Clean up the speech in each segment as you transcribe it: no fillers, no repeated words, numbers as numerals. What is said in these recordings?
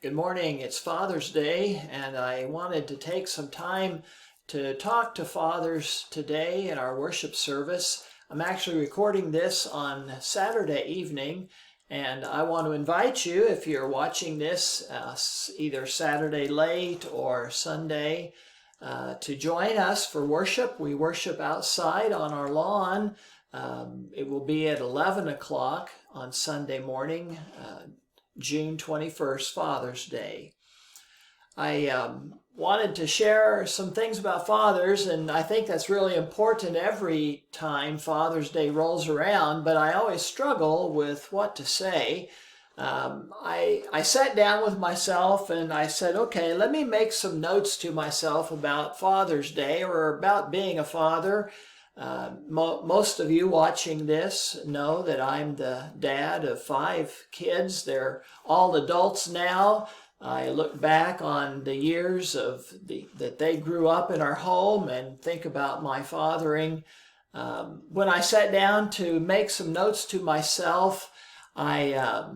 Good morning. It's Father's Day, and I wanted to take some time to talk to fathers today in our worship service. I'm actually recording this on Saturday evening, and I want to invite you, if you're watching this either Saturday late or Sunday, to join us for worship. We worship outside on our lawn. It will be at 11 o'clock on Sunday morning, June 21st, Father's Day. I wanted to share some things about fathers, and I think that's really important every time Father's Day rolls around, but I always struggle with what to say. I sat down with myself and I said, okay, let me make some notes to myself about Father's Day or about being a father. Most of you watching this know that I'm the dad of 5 kids. They're all adults now. I look back on the years that they grew up in our home and think about my fathering. When I sat down to make some notes to myself, my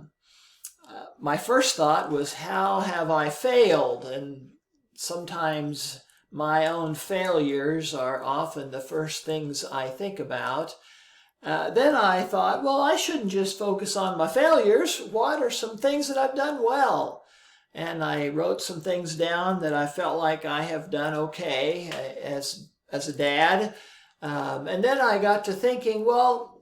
first thought was, how have I failed? And sometimes my own failures are often the first things I think about. Then I thought, well, I shouldn't just focus on my failures. What are some things that I've done well? And I wrote some things down that I felt like I have done okay as a dad. And then I got to thinking, well,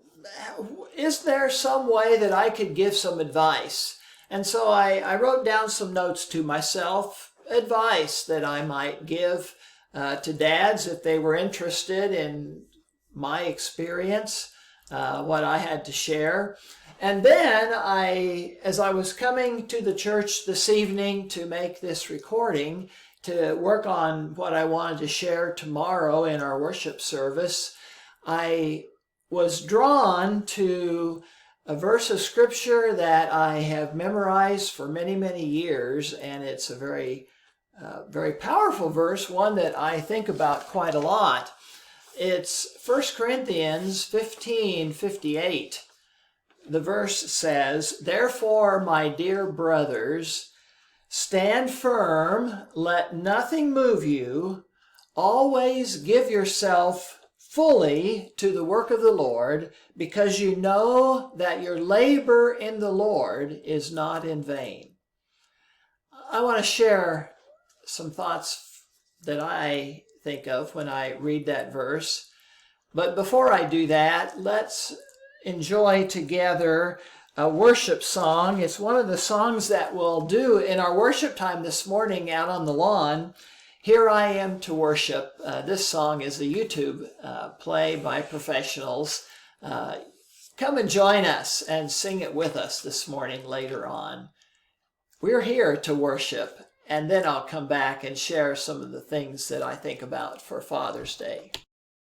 is there some way that I could give some advice? And so I wrote down some notes to myself, advice that I might give to dads if they were interested in my experience, what I had to share. And then as I was coming to the church this evening to make this recording, to work on what I wanted to share tomorrow in our worship service, I was drawn to a verse of scripture that I have memorized for many, many years, and it's a very powerful verse, one that I think about quite a lot. It's 1 Corinthians 15:58. The verse says, "Therefore, my dear brothers, stand firm, let nothing move you, always give yourself fully to the work of the Lord, because you know that your labor in the Lord is not in vain." I want to share some thoughts that I think of when I read that verse. But before I do that, let's enjoy together a worship song. It's one of the songs that we'll do in our worship time this morning out on the lawn. "Here I Am to Worship." This song is a YouTube play by professionals. Come and join us and sing it with us this morning later on. We're here to worship, and then I'll come back and share some of the things that I think about for Father's Day.